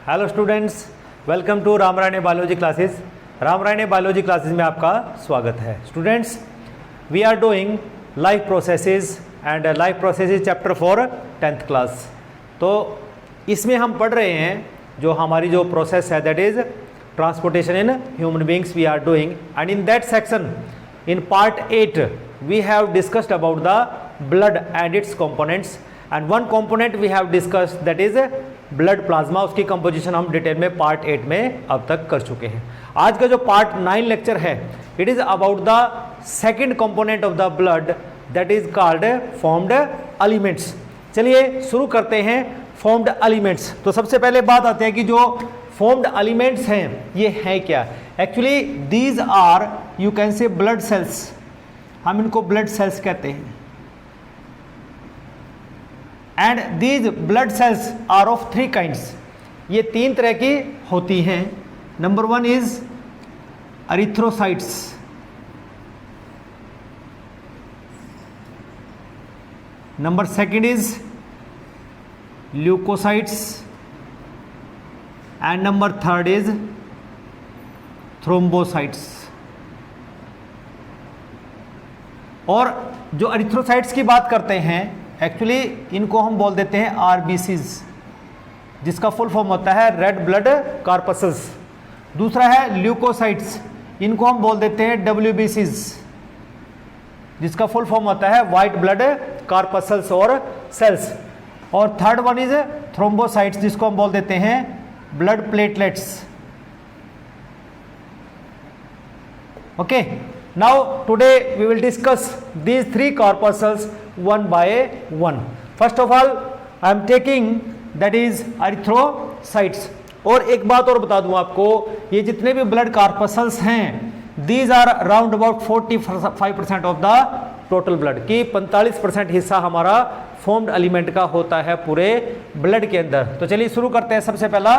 Hello students, welcome to Ramrayane biology classes. Ramrayane biology classes में आपका स्वागत है। Students, we are doing life processes and life processes chapter for 10th class. तो इसमें हम पढ़ रहे हैं जो हमारी जो प्रोसेस है that is transportation in human beings we are doing, and in that section in part 8 we have discussed about the blood and its components, and one component we have discussed that is blood plasma। उसकी composition हम detail में part 8 में अब तक कर चुके हैं। आज का जो पार्ट 9 लेक्चर है it is about the second component of the blood that is called formed elements. चलिए शुरू करते हैं फॉर्म्ड एलिमेंट्स। तो सबसे पहले बात आती है कि जो फॉर्म्ड एलिमेंट्स हैं ये हैं क्या। Actually these are you can say blood cells, हम इनको ब्लड सेल्स कहते हैं, and these blood cells are of 3 kinds. ये 3 तरह की होती हैं। Number 1 is erythrocytes, number 2 is leucocytes, and number 3 is thrombocytes. और जो एरिथ्रोसाइट्स की बात करते हैं एक्चुअली इनको हम बोल देते हैं आरबीसीज, जिसका फुल फॉर्म होता है रेड ब्लड कॉर्पसल्स। दूसरा है ल्यूकोसाइट्स, इनको हम बोल देते हैं डब्ल्यूबीसीज, जिसका फुल फॉर्म होता है वाइट ब्लड कॉर्पसल्स और सेल्स। और थर्ड वन इज थ्रोम्बोसाइट्स, जिसको हम बोल देते हैं blood platelets. Okay, now today we will discuss these 3 corpuscles one by one. First of all I am taking that is erythrocytes। और एक बात और बता दूं आपको, ये जितने भी ब्लड कॉर्पसल्स हैं these are around about 45% of the total blood, कि 45% हिस्सा हमारा फॉर्म्ड एलिमेंट का होता है पूरे ब्लड के अंदर। तो चलिए शुरू करते हैं। सबसे पहला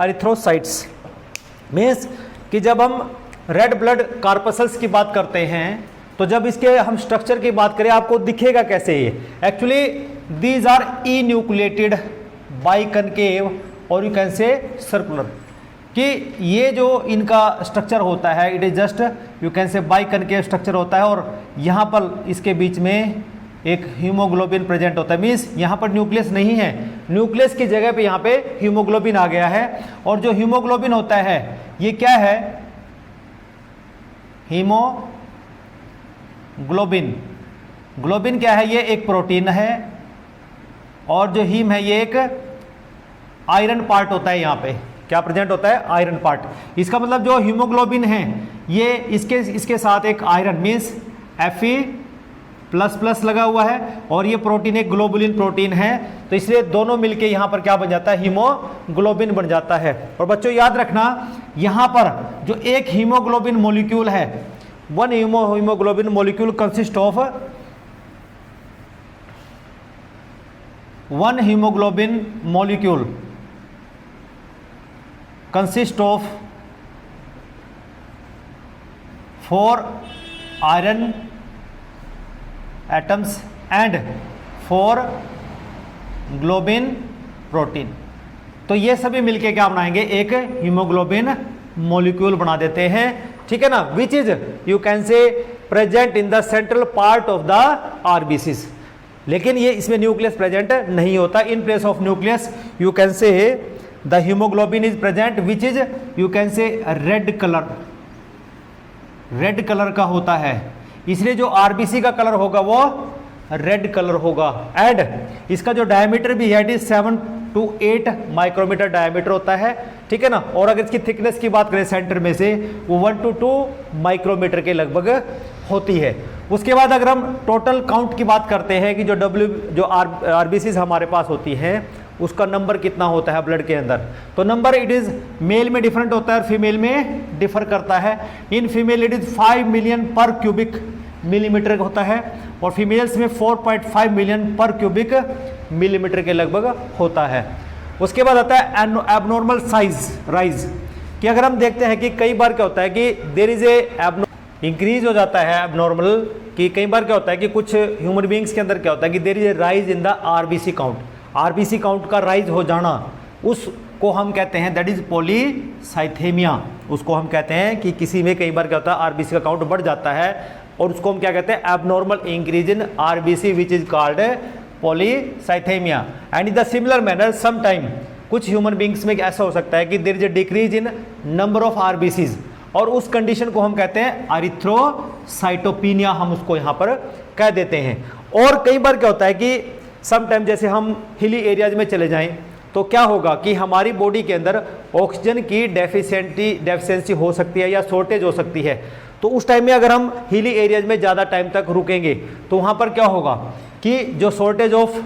एरिथ्रोसाइट्स मीन्स कि जब हम रेड ब्लड कॉर्पसल्स की बात करते हैं तो जब इसके हम स्ट्रक्चर की बात करें आपको दिखेगा कैसे ये। एक्चुअली दीज आर इन्यूक्लिएटेड बाइकनकेव और यू कैन से सर्कुलर, कि ये जो इनका स्ट्रक्चर होता है it is just you can से बाइकनकेव स्ट्रक्चर होता है, और यहाँ पर इसके बीच में एक हीमोग्लोबिन प्रेजेंट होता है। मीन्स यहाँ पर न्यूक्लियस नहीं है, न्यूक्लियस की जगह पे यहाँ पे हीमोग्लोबिन आ गया है। और जो हीमोग्लोबिन होता है ये क्या है, हीमोग्लोबिन। ग्लोबिन क्या है, ये एक प्रोटीन है, और जो हीम है ये एक आयरन पार्ट होता है। यहाँ पे क्या प्रेजेंट होता है, आयरन पार्ट। इसका मतलब जो हीमोग्लोबिन है ये इसके साथ एक आयरन मीन्स Fe++ लगा हुआ है, और ये प्रोटीन एक ग्लोबुलिन प्रोटीन है। तो इसलिए दोनों मिलके यहाँ पर क्या बन जाता है, हीमोग्लोबिन बन जाता है। और बच्चों याद रखना यहाँ पर जो एक हीमोग्लोबिन मॉलिक्यूल है, one haemoglobin molecule consist of 1 haemoglobin molecule consist of 4 iron atoms and 4 globin protein. तो ये सभी मिलके क्या बनाएंगे, एक हीमोग्लोबिन मॉलिक्यूल बना देते हैं, ठीक है ना, विच इज यू कैन से present in the central part of the RBCs. लेकिन ये इसमें न्यूक्लियस प्रेजेंट नहीं होता। In place of nucleus you can से the haemoglobin is present which is you can से रेड कलर का होता है। इसलिए जो आरबीसी का कलर होगा वो रेड कलर होगा। एंड इसका जो डायमीटर भी है it is 7 to 8 micrometre diameter होता है, ठीक है ना। और अगर इसकी थिकनेस की बात करें सेंटर में से वो 1 to 2 माइक्रोमीटर के लगभग होती है। उसके बाद अगर हम टोटल काउंट की बात करते हैं कि जो आरबीसीज हमारे पास होती हैं उसका नंबर कितना होता है ब्लड के अंदर, तो नंबर इट इज मेल में डिफरेंट होता है और फीमेल में डिफर करता है। In female it is 5 million पर क्यूबिक मिलीमीटर होता है, और फीमेल्स में 4.5 मिलियन पर क्यूबिक मिलीमीटर के लगभग होता है। उसके बाद आता है एबनॉर्मल साइज राइज, कि अगर हम देखते हैं कि कई बार क्या होता है कि देयर इज ए इंक्रीज हो जाता है एबनॉर्मल, कि कई बार क्या होता है कि कुछ ह्यूमन बींग्स के अंदर क्या होता है कि there is a rise in the RBC count. RBC count का राइज हो जाना, उस को हम कहते हैं दैट इज पॉलीसाइथेमिया। उसको हम कहते हैं कि किसी में कई बार क्या होता है आरबीसी का काउंट बढ़ जाता है और उसको हम क्या कहते हैं abnormal increase in RBC which is called polycythaemia. And in the similar manner some time कुछ ह्यूमन बींग्स में ऐसा हो सकता है कि there is a decrease in number of RBCs और उस कंडीशन को हम कहते हैं एरिथ्रोसाइटोपिनिया, हम उसको यहाँ पर कह देते हैं। और कई बार क्या होता है कि सम टाइम जैसे हम हिली एरियाज में चले जाएं तो क्या होगा कि हमारी बॉडी के अंदर ऑक्सीजन की डेफिशिएंसी हो सकती है या शॉर्टेज हो सकती है। तो उस टाइम में अगर हम हिली एरियाज में ज़्यादा टाइम तक रुकेंगे तो वहाँ पर क्या होगा कि जो शॉर्टेज ऑफ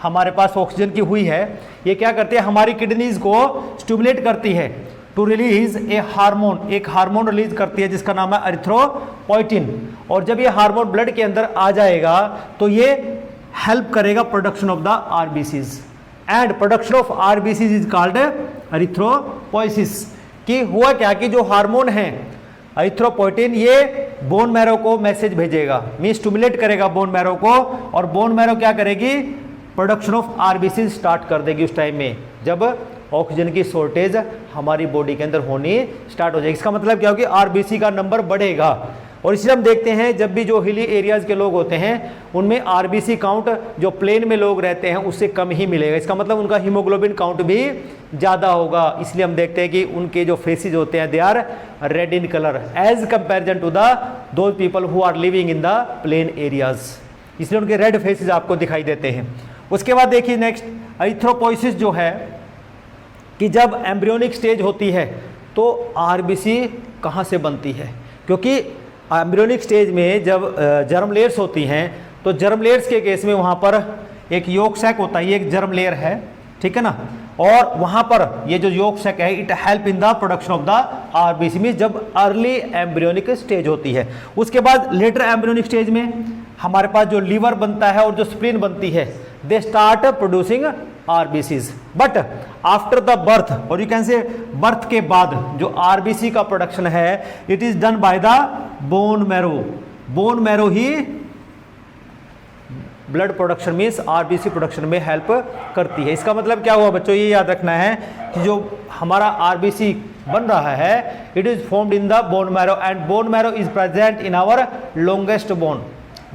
हमारे पास ऑक्सीजन की हुई है ये क्या करती है हमारी किडनीज को स्टिमुलेट करती है टू रिलीज एक हार्मोन रिलीज करती है जिसका नाम है एरिथ्रोपोइटिन। और जब ये हार्मोन ब्लड के अंदर आ जाएगा तो ये हेल्प करेगा production of the RBCs and production of RBCs is called erythropoiesis. कि हुआ क्या कि जो हार्मोन है एरिथ्रोपोइटिन ये बोन मैरो को मैसेज भेजेगा, मीन स्टिमुलेट करेगा बोन मैरो को और बोन मैरो क्या करेगी प्रोडक्शन ऑफ आरबीसी स्टार्ट कर देगी उस टाइम में जब ऑक्सीजन की शॉर्टेज हमारी बॉडी के अंदर होनी स्टार्ट हो जाएगी। इसका मतलब क्या हो कि आरबीसी का नंबर बढ़ेगा। और इसलिए हम देखते हैं जब भी जो हिली एरियाज के लोग होते हैं उनमें आरबीसी काउंट जो प्लेन में लोग रहते हैं उससे कम ही मिलेगा। इसका मतलब उनका हीमोग्लोबिन काउंट भी ज़्यादा होगा। इसलिए हम देखते हैं कि उनके जो फेसेज होते हैं they are red in colour as comparison to the those people who are living in the plain areas, इसलिए उनके रेड फेसेज आपको दिखाई देते हैं। उसके बाद देखिए नेक्स्ट एरिथ्रोपोइसिस जो है कि जब एम्ब्रियोनिक स्टेज होती है तो आरबीसी कहाँ से बनती है, क्योंकि एम्ब्रियोनिक स्टेज में जब जर्म लेयर्स होती हैं तो जर्म लेयर्स के केस में वहाँ पर एक योक सैक होता है, ये एक जर्म लेयर है, ठीक है ना। और वहाँ पर ये जो योक सैक है it help in the production of the RBC में जब अर्ली एम्ब्रियोनिक स्टेज होती है। उसके बाद लेटर एम्ब्रियोनिक स्टेज में हमारे पास जो लीवर बनता है और जो स्प्लीन बनती है they start producing RBCs. But after the birth और यू कैन से बर्थ के बाद जो आरबीसी का प्रोडक्शन है it is done by the bone marrow. Bone marrow he blood production means RBC production में हेल्प करती है। इसका मतलब क्या हुआ बच्चों, ये याद रखना है कि जो हमारा आरबीसी बन रहा है it is formed in the bone marrow and bone marrow is present in our longest bone.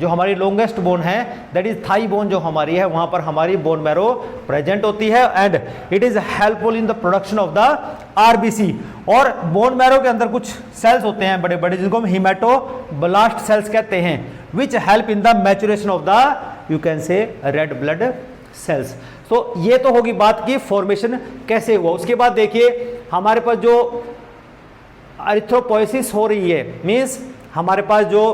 जो हमारी लॉन्गेस्ट बोन है दैट इज थाई बोन जो हमारी है वहां पर हमारी बोन मैरो प्रेजेंट होती है and it is helpful in the production of the RBC. और बोन मैरो के अंदर कुछ सेल्स होते हैं बड़े बड़े जिनको हम हीमेटोब्लास्ट सेल्स कहते हैं which help in the maturation of the you can से रेड ब्लड सेल्स। तो ये तो होगी बात की फॉर्मेशन कैसे हुआ। उसके बाद देखिए हमारे पास जो एरिथ्रोपोइसिस हो रही है मीन्स हमारे पास जो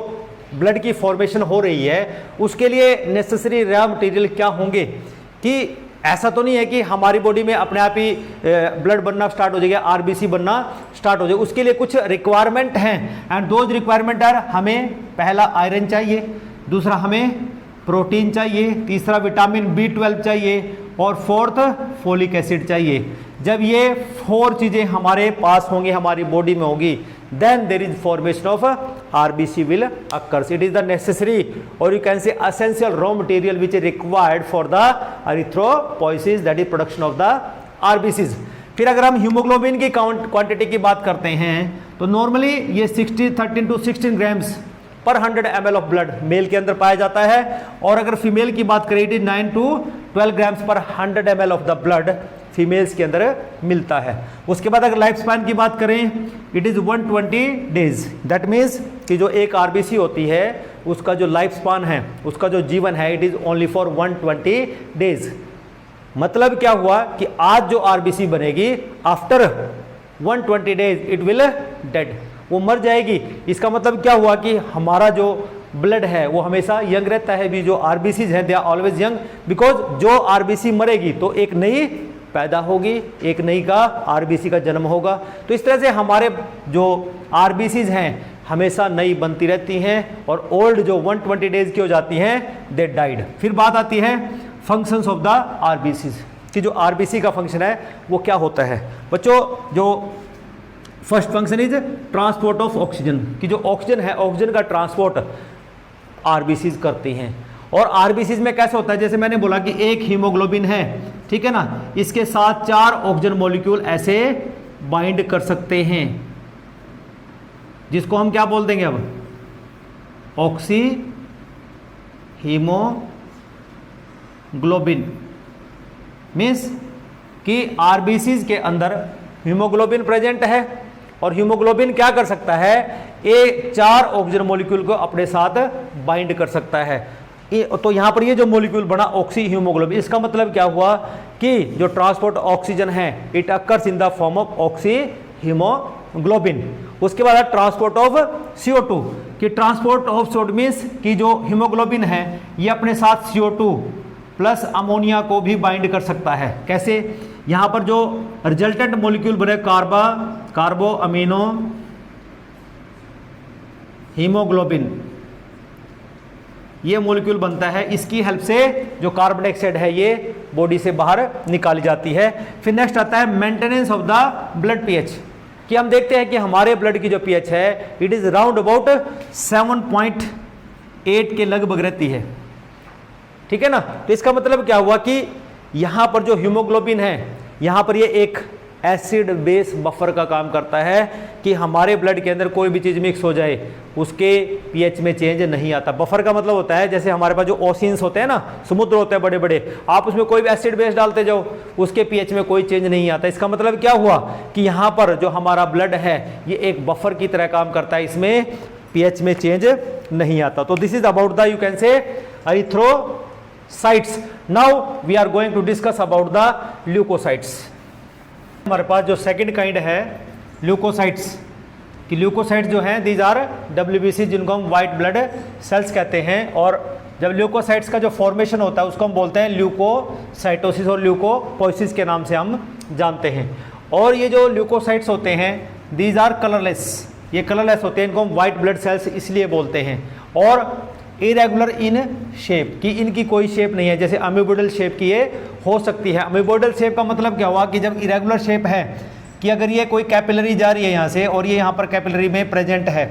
ब्लड की फॉर्मेशन हो रही है उसके लिए नेसेसरी रॉ मटेरियल क्या होंगे, कि ऐसा तो नहीं है कि हमारी बॉडी में अपने आप ही ब्लड बनना स्टार्ट हो जाएगा, आरबीसी बनना स्टार्ट हो जाएगा। उसके लिए कुछ रिक्वायरमेंट हैं एंड दोज रिक्वायरमेंट आर हमें पहला आयरन चाहिए, दूसरा हमें प्रोटीन चाहिए, तीसरा विटामिन B12 चाहिए और फोर्थ फोलिक एसिड चाहिए। जब ये 4 चीज़ें हमारे पास होंगी हमारी बॉडी में होगी then there is formation of RBC will occurs. It is the necessary or you can say essential raw material which is required for the erythropoiesis that is production of the RBCs. फिर अगर हम haemoglobin की quantity की बात करते हैं तो normally ये 13 to 16 ग्राम्स पर 100 ml ऑफ ब्लड मेल के अंदर पाया जाता है और अगर फीमेल की बात करें 9 to 12 ग्राम्स पर 100 ml of the blood females के अंदर मिलता है। उसके बाद अगर लाइफ स्पैन की बात करें it is 120 days. That means कि जो एक आरबीसी होती है उसका जो लाइफ स्पैन है उसका जो जीवन है it is only for 120 days. मतलब क्या हुआ कि आज जो आरबीसी बनेगी after 120 days it will dead, वो मर जाएगी। इसका मतलब क्या हुआ कि हमारा जो ब्लड है वो हमेशा यंग रहता है। भी जो आरबीसीज हैं they are always young because जो आरबीसी मरेगी तो एक नई पैदा होगी, एक नई का आरबीसी का जन्म होगा। तो इस तरह से हमारे जो आरबीसीज हैं हमेशा नई बनती रहती हैं और ओल्ड जो 120 डेज की हो जाती हैं दे डाइड। फिर बात आती है फंक्शंस ऑफ द आरबीसीज कि जो आरबीसी का फंक्शन है वो क्या होता है। बच्चों जो first function is transport of oxygen, कि जो ऑक्सीजन है ऑक्सीजन का ट्रांसपोर्ट आरबीसीज करती हैं। और आरबीसीज में कैसे होता है, जैसे मैंने बोला कि एक हीमोग्लोबिन है, ठीक है ना, इसके साथ 4 ऑक्सीजन मॉलिक्यूल ऐसे बाइंड कर सकते हैं, जिसको हम क्या बोल देंगे अब, ऑक्सी हीमोग्लोबिन। मीन्स कि आरबीसीज के अंदर हीमोग्लोबिन प्रेजेंट है और हीमोग्लोबिन क्या कर सकता है, ये 4 ऑक्सीजन मॉलिक्यूल को अपने साथ बाइंड कर सकता है। तो यहाँ पर ये जो मॉलिक्यूल बना ऑक्सी हीमोग्लोबिन, इसका मतलब क्या हुआ कि जो ट्रांसपोर्ट ऑक्सीजन है it occurs in the form of oxy haemoglobin. उसके बाद ट्रांसपोर्ट ऑफ CO2, कि ट्रांसपोर्ट ऑफ CO2 मीन्स कि जो हीमोग्लोबिन है ये अपने साथ CO2 प्लस अमोनिया को भी बाइंड कर सकता है। कैसे, यहाँ पर जो रिजल्टेंट मॉलिक्यूल बने कार्बो अमीनो हीमोग्लोबिन, ये मॉलिक्यूल बनता है, इसकी हेल्प से जो कार्बन डाइऑक्साइड है ये बॉडी से बाहर निकाली जाती है। फिर नेक्स्ट आता है maintenance of the blood pH, कि हम देखते हैं कि हमारे ब्लड की जो पीएच है इट इज राउंड अबाउट 7.8 के लगभग रहती है, ठीक है ना। तो इसका मतलब क्या हुआ कि यहां पर जो हीमोग्लोबिन है यहां पर ये एक एसिड बेस बफर का काम करता है, कि हमारे ब्लड के अंदर कोई भी चीज मिक्स हो जाए उसके पीएच में चेंज नहीं आता। बफर का मतलब होता है जैसे हमारे पास जो ओशियंस होते हैं ना, समुद्र होते हैं बड़े बड़े, आप उसमें कोई भी एसिड बेस डालते जाओ उसके पीएच में कोई चेंज नहीं आता। इसका मतलब क्या हुआ कि यहाँ पर जो हमारा ब्लड है ये एक बफर की तरह काम करता है, इसमें पीएच में चेंज नहीं आता। तो this is about the you can say erythrocytes. Now we are going to discuss about the leucocytes. हमारे पास जो सेकंड काइंड है ल्यूकोसाइट्स, कि ल्यूकोसाइट्स जो हैं दीज आर WBC, जिनको हम वाइट ब्लड सेल्स कहते हैं। और जब ल्यूकोसाइट्स का जो फॉर्मेशन होता है उसको हम बोलते हैं ल्यूकोसाइटोसिस और ल्यूकोपोइसिस के नाम से हम जानते हैं। और ये जो ल्यूकोसाइट्स होते हैं दीज आर कलरलेस, ये कलरलेस होते हैं, इनको हम वाइट ब्लड सेल्स इसलिए बोलते हैं। और इरेगुलर इन शेप, कि इनकी कोई शेप नहीं है, जैसे अमीबोइडल शेप की ये हो सकती है। अमीबोइडल शेप का मतलब क्या हुआ कि जब इरेगुलर शेप है, कि अगर ये कोई कैपिलरी जा रही है यहाँ से और ये यहाँ पर कैपिलरी में प्रेजेंट है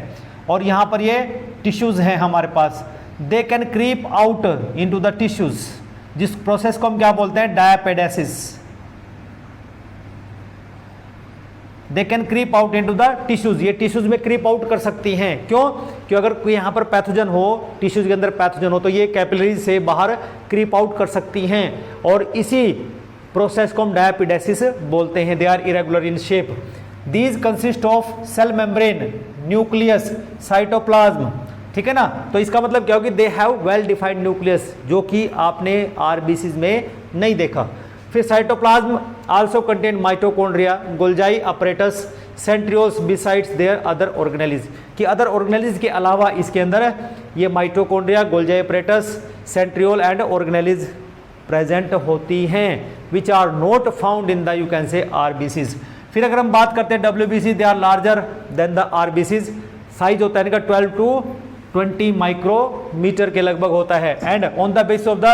और यहाँ पर ये टिश्यूज़ हैं हमारे पास, they can creep out into the tissues, जिस प्रोसेस को हम क्या बोलते हैं, diapedesis. They can creep out into the tissues, ये टिश्यूज में क्रीप आउट कर सकती हैं। क्यों? कि अगर कोई यहाँ पर पैथोजन हो, टिश्यूज के अंदर पैथोजन हो, तो ये कैपिलरीज से बाहर क्रीप आउट कर सकती हैं और इसी प्रोसेस को हम डायपेडेसिस बोलते हैं। They are irregular in shape. These consist of cell membrane, nucleus, cytoplasm, ठीक है ना। तो इसका मतलब क्या होगा, they have well defined nucleus, जो कि आपने आरबीसीज में नहीं देखा। फिर cytoplasm also contain mitochondria, Golgi apparatus, centrioles besides their other organelles, कि अदर ऑर्गेनेलिज के अलावा इसके अंदर ये mitochondria, Golgi apparatus, centriole and organelles present होती हैं, which are not found in the you can say RBCs. फिर अगर हम बात करते हैं WBC, they are larger than the RBCs. Size होता है इनका 12 to 20 माइक्रोमीटर के लगभग होता है। And on the basis of the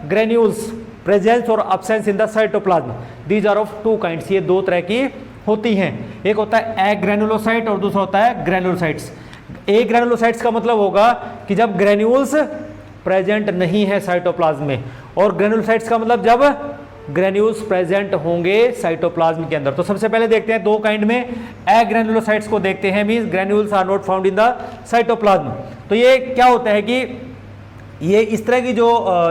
granules presence और absence in the cytoplasm, these are of 2 kinds, ये 2 तरह की होती हैं। एक होता है एग्रेनुलोसाइट और दूसरा होता है ग्रेनुलोसाइट्स। एग्रेनुलोसाइट्स का मतलब होगा कि जब ग्रेन्यूल्स प्रेजेंट नहीं है साइटोप्लाज्म में, और ग्रेनुलोसाइट्स का मतलब जब ग्रेन्यूल्स प्रेजेंट होंगे साइटोप्लाज्म के अंदर। तो सबसे पहले देखते हैं 2 काइंड में एग्रेनुलोसाइट्स को देखते हैं, means granules are not found in the cytoplasm. तो ये क्या होता है कि ये इस तरह की जो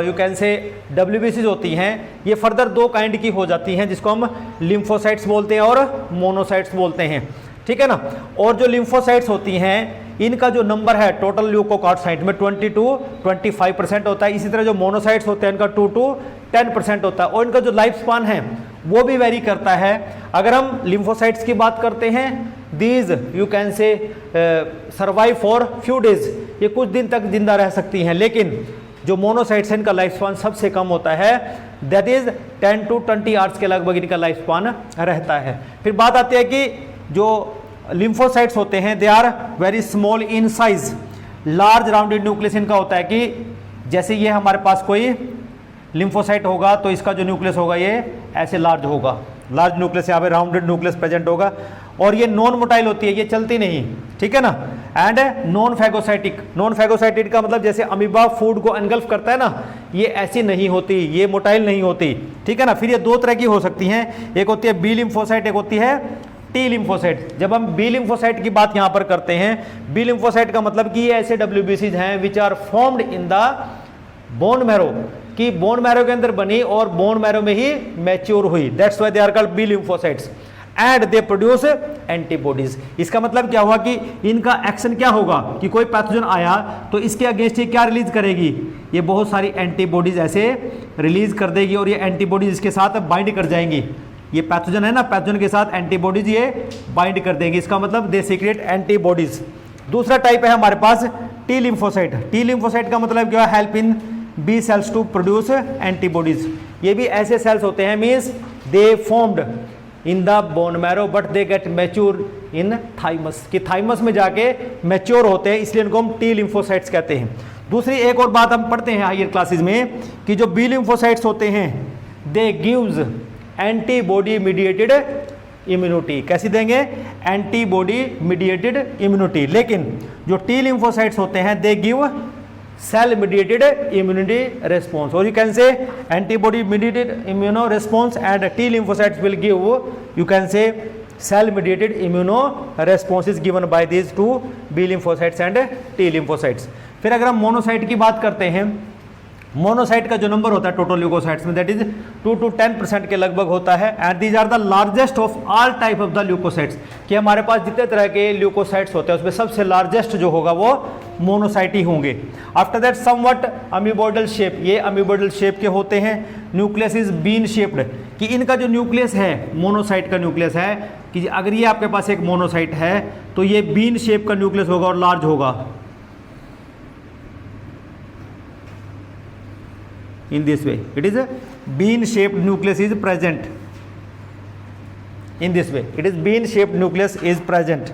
यू कैन से डब्ल्यूबीसीज होती हैं, ये फर्दर 2 काइंड की हो जाती हैं, जिसको हम लिम्फोसाइट्स बोलते हैं और मोनोसाइट्स बोलते हैं, ठीक है ना। और जो लिम्फोसाइट्स होती हैं इनका जो नंबर है टोटल ल्यूकोकार्टोसाइट में 20 to 25% होता है। इसी तरह जो मोनोसाइट्स होते हैं इनका 2 to 10% होता है। और इनका जो लाइफ स्पान है वो भी वेरी करता है। अगर हम लिम्फोसाइट्स की बात करते हैं, दीज यू कैन से सर्वाइव फॉर फ्यू डेज, ये कुछ दिन तक जिंदा रह सकती हैं। लेकिन जो मोनोसाइट्स हैं इनका लाइफ स्पान सबसे कम होता है, दैट इज 10 to 20 आवर्स के लगभग इनका लाइफ स्पान रहता है। फिर बात आती है कि जो लिम्फोसाइट्स होते हैं they are very small in size, large rounded nucleus इनका होता है, कि जैसे ये हमारे पास कोई लिम्फोसाइट होगा तो इसका जो न्यूक्लियस होगा ये ऐसे लार्ज होगा, लार्ज न्यूक्लियस यहाँ पे राउंडेड न्यूक्लियस प्रेजेंट होगा, और ये नॉन मोटाइल होती है, ये चलती नहीं, ठीक है ना। And non phagocytic, non phagocytic का मतलब जैसे अमीबा फूड को एनगल्फ करता है ना, ये ऐसी नहीं होती, ये मोटाइल नहीं होती, ठीक है ना। फिर ये दो तरह की हो सकती हैं, एक होती है बी लिम्फोसाइट, एक होती है टी लिम्फोसाइट। जब हम बी लिम्फोसाइट की बात यहाँ पर करते हैं, बी लिम्फोसाइट का मतलब कि ये ऐसे WBCs हैं which are formed in the bone marrow, कि बोन मैरो के अंदर बनी और बोन मैरो में ही मैच्योर हुई, that's why they are called B lymphocytes and they produce antibodies. इसका मतलब क्या हुआ कि इनका एक्शन क्या होगा कि कोई पैथोजन आया तो इसके अगेंस्ट ये क्या रिलीज करेगी, ये बहुत सारी एंटीबॉडीज ऐसे रिलीज कर देगी, और ये एंटीबॉडीज इसके साथ बाइंड कर जाएंगी। ये पैथोजन है ना, पैथोजन के साथ एंटीबॉडीज ये बाइंड कर देंगे, इसका मतलब दे सीक्रेट एंटीबॉडीज। दूसरा टाइप है हमारे पास टी लिम्फोसाइट। टी लिम्फोसाइट का मतलब क्या, help in B cells to produce antibodies. ये भी ऐसे सेल्स होते हैं, means they formed in the bone marrow but they get mature in thymus, कि थाइमस में जाके मैच्योर होते हैं, इसलिए इनको हम टी लिम्फोसाइट्स कहते हैं। दूसरी एक और बात हम पढ़ते हैं हायर क्लासेस में कि जो बी लिम्फोसाइट्स होते हैं दे गिव्स एंटीबॉडी मीडिएटेड इम्यूनिटी। कैसी देंगे, एंटीबॉडी मीडिएटेड इम्यूनिटी। लेकिन जो टी लिम्फोसाइट्स होते हैं they give cell mediated immunity response, और you can say antibody mediated immuno response and T lymphocytes will give, you can say cell mediated immuno response is given by these two B lymphocytes and T lymphocytes. फिर अगर हम monocyte की बात करते हैं, monocyte का जो number होता है टोटल ल्यूकोसाइट्स में दैट इज 2 to 10% के लगभग होता है, and these are the largest of all type of the leucocytes, कि हमारे पास जितने तरह के ल्यूकोसाइट्स होते हैं उसमें सबसे लार्जेस्ट जो होगा वो मोनोसाइट ही होंगे। आफ्टर दैट समवट अमीबोइडल शेप, ये अमीबोइडल शेप के होते हैं। न्यूक्लियस इज बीन शेप्ड, कि इनका जो न्यूक्लियस है, मोनोसाइट का न्यूक्लियस है, कि अगर ये आपके पास एक मोनोसाइट है तो ये बीन शेप का न्यूक्लियस होगा और लार्ज होगा। In this way, it is a bean-shaped nucleus is present. In this way, it is bean-shaped nucleus is present.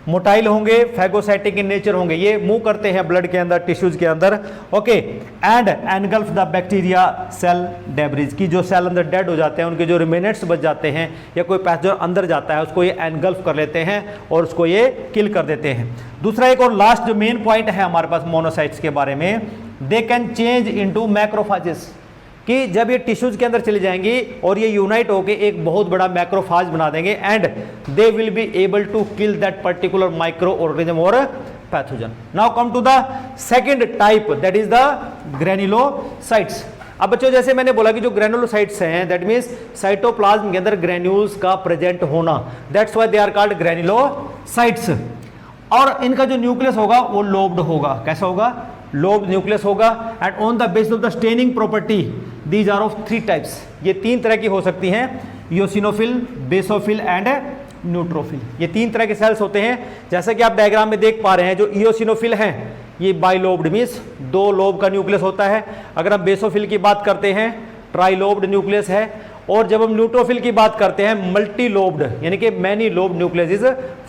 Motile होंगे, फैगोसाइटिक इन नेचर होंगे, ये मूव करते हैं ब्लड के अंदर, टिश्यूज के अंदर, okay. And engulf the bacteria cell debris, की जो सेल अंदर डेड हो जाते हैं उनके जो रिमेनेंट्स बच जाते हैं या कोई पैथोजन अंदर जाता है उसको ये एनगल्फ कर लेते हैं और उसको ये किल कर देते हैं। दूसरा एक और लास्ट जो मेन पॉइंट है हमारे पास मोनोसाइट्स के बारे में, they can change into macrophages, कि जब ये टिश्यूज के अंदर चली जाएंगी और ये यूनाइट होकर एक बहुत बड़ा मैक्रोफाज बना देंगे, and they will be able to kill that particular micro organism और pathogen. Now come to the second type, that is the granulocytes. अब बच्चों जैसे मैंने बोला कि जो ग्रेन्युलोसाइट्स हैं दैट मीन्स साइटोप्लाज्म के अंदर ग्रेन्यूल्स का प्रेजेंट होना, that's why they are called granulocytes. और इनका जो न्यूक्लियस होगा वो लोब्ड होगा, कैसा होगा, लोब्ड न्यूक्लियस होगा। And on the basis of the staining property these are of 3 types, ये 3 तरह की हो सकती हैं, ईओसिनोफिल, बेसोफिल एंड न्यूट्रोफिल। ये 3 तरह के सेल्स होते हैं, जैसा कि आप डायग्राम में देख पा रहे हैं। जो ईओसिनोफिल हैं ये बाइलोब्ड मीन्स 2 लोब का न्यूक्लियस होता है। अगर हम बेसोफिल की बात करते हैं ट्राइलोब्ड न्यूक्लियस है, और जब हम न्यूट्रोफिल की बात करते हैं मल्टी लोब्ड यानी कि many lobed nucleus is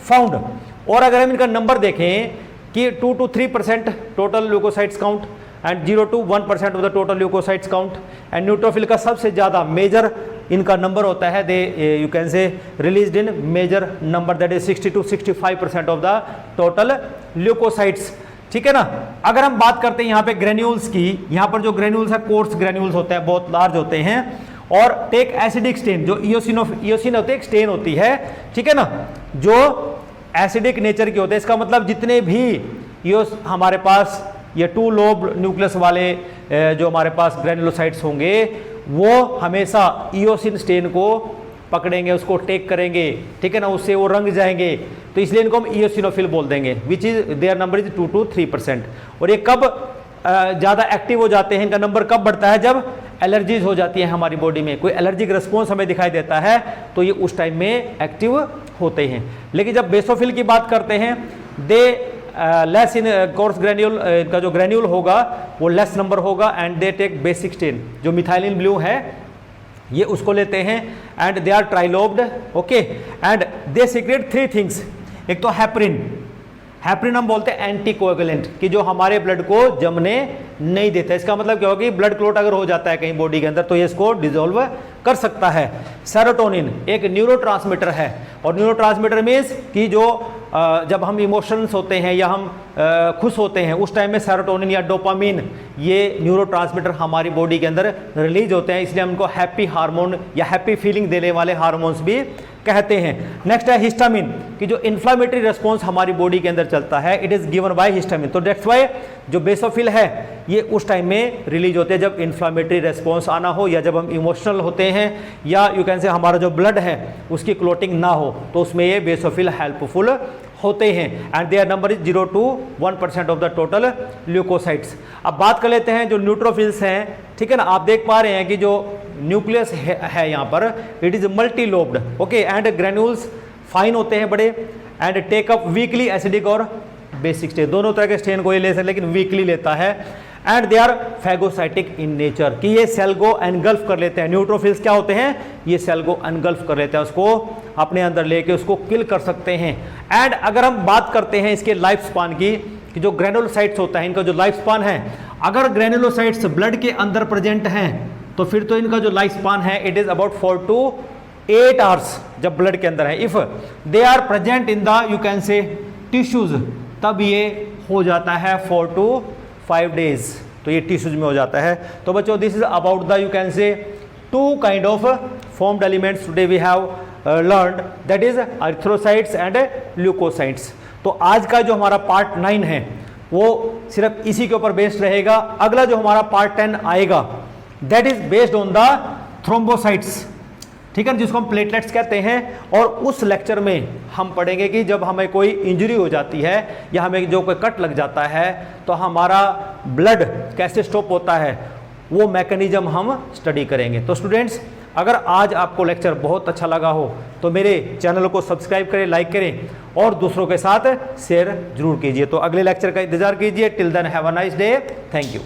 found. और अगर हम इनका नंबर देखें कि 2 to 3% total leucocytes count and 0 to 1% of the total leucocytes count, and neutrophil का सबसे ज़्यादा मेजर इनका नंबर होता है, they you can say released in major number that is 60 to 65% of the total leucocytes, ठीक है ना। अगर हम बात करते हैं यहाँ पे ग्रेन्यूल्स की, यहाँ पर जो ग्रेन्यूल्स है कोर्स ग्रेन्यूल्स होते हैं, बहुत लार्ज होते हैं, और टेक एसिडिक स्टेन, जो ईओसिन होते हैं, एक स्टेन होती है, ठीक है ना, जो एसिडिक नेचर के होते हैं। इसका मतलब जितने भी हमारे पास ये 2 लोब न्यूक्लियस वाले जो हमारे पास ग्रेन्युलोसाइट्स होंगे वो हमेशा ईओसिन स्टेन को पकड़ेंगे, उसको टेक करेंगे, ठीक है ना, उससे वो रंग जाएंगे, तो इसलिए इनको हम ईओसिनोफिल बोल देंगे, which is their number is 2 to 3%। और ये कब ज़्यादा एक्टिव हो जाते हैं, इनका नंबर कब बढ़ता है, जब एलर्जीज हो जाती है हमारी बॉडी में, कोई एलर्जिक रिस्पॉन्स हमें दिखाई देता है तो ये उस टाइम में एक्टिव होते हैं। लेकिन जब बेसोफिल की बात करते हैं they less in coarse granule, इनका जो ग्रेन्यूल होगा वो लेस नंबर होगा, and they take basic stain, जो मिथाइलिन ब्लू है ये उसको लेते हैं, and they are trilobed, okay. And they secrete 3 things, एक तो हैपरिन, हैपरिन हम बोलते हैं एंटीकोएगुलेंट, कि जो हमारे ब्लड को जमने नहीं देता। इसका मतलब क्या होगा कि ब्लड क्लॉट अगर हो जाता है कहीं बॉडी के अंदर तो ये इसको डिसॉल्व कर सकता है। सेरोटोनिन एक न्यूरोट्रांसमीटर है, और न्यूरोट्रांसमीटर मीन्स कि जो जब हम इमोशंस होते हैं या हम खुश होते हैं उस टाइम में सेरोटोनिन या डोपामिन ये न्यूरोट्रांसमीटर हमारी बॉडी के अंदर रिलीज होते हैं, इसलिए हम उनको हैप्पी हार्मोन या हैप्पी फीलिंग देने वाले हार्मोन्स भी कहते हैं। नेक्स्ट है हिस्टामिन कि जो इन्फ्लामेटरी रेस्पॉन्स हमारी बॉडी के अंदर चलता है, it is given bye histamine. तो दैट्स वाई जो बेसोफिल है ये उस टाइम में रिलीज होते हैं जब इन्फ्लामेटरी रेस्पॉन्स आना हो, या जब हम इमोशनल होते हैं, या यू कैन से हमारा जो ब्लड है उसकी क्लोटिंग ना हो, तो उसमें ये बेसोफिल हेल्पफुल होते हैं। And their number is 0 to 1% of the total leucocytes. अब बात कर लेते हैं जो न्यूट्रोफिल्स हैं, ठीक है ना। आप देख पा रहे हैं कि जो न्यूक्लियस है यहाँ पर, it is multi lobed, okay, and granules fine होते हैं बड़े, and take up weakly acidic और बेसिक स्टेन, दोनों तरह के स्टेन को ये ले सकते, लेकिन वीकली लेता है। And they are phagocytic in nature कि ये सेल को एनगल्फ कर लेते हैं। न्यूट्रोफिल्स क्या होते हैं, ये सेल को एनगल्फ कर लेते हैं, उसको अपने अंदर लेके उसको किल कर सकते हैं। एंड अगर हम बात करते हैं इसके लाइफ स्पान की, कि जो ग्रेनुलोसाइट्स होता है इनका जो लाइफ स्पान है, अगर ग्रेनुलोसाइट्स ब्लड के अंदर प्रेजेंट हैं तो फिर तो इनका जो लाइफ स्पान है it is about 4 to 8 hours जब ब्लड के अंदर है। If they are present in the you can say tissues, तब ये हो जाता है 4 to 5 days, तो ये टिश्यूज में हो जाता है। तो बच्चों this is about the you can से 2 kind of formed elements today we have learned, that is erythrocytes and leucocytes. तो आज का जो हमारा पार्ट 9 है वो सिर्फ इसी के ऊपर बेस्ड रहेगा। अगला जो हमारा पार्ट 10 आएगा that is based on the thrombocytes, ठीक है, जिसको हम प्लेटलेट्स कहते हैं। और उस लेक्चर में हम पढ़ेंगे कि जब हमें कोई इंजरी हो जाती है या हमें जो कोई कट लग जाता है तो हमारा ब्लड कैसे स्टॉप होता है, वो मैकेनिज्म हम स्टडी करेंगे। तो स्टूडेंट्स, अगर आज आपको लेक्चर बहुत अच्छा लगा हो तो मेरे चैनल को सब्सक्राइब करें, लाइक करें और दूसरों के साथ शेयर जरूर कीजिए। तो अगले लेक्चर का इंतजार कीजिए। Till then have a nice day, thank you.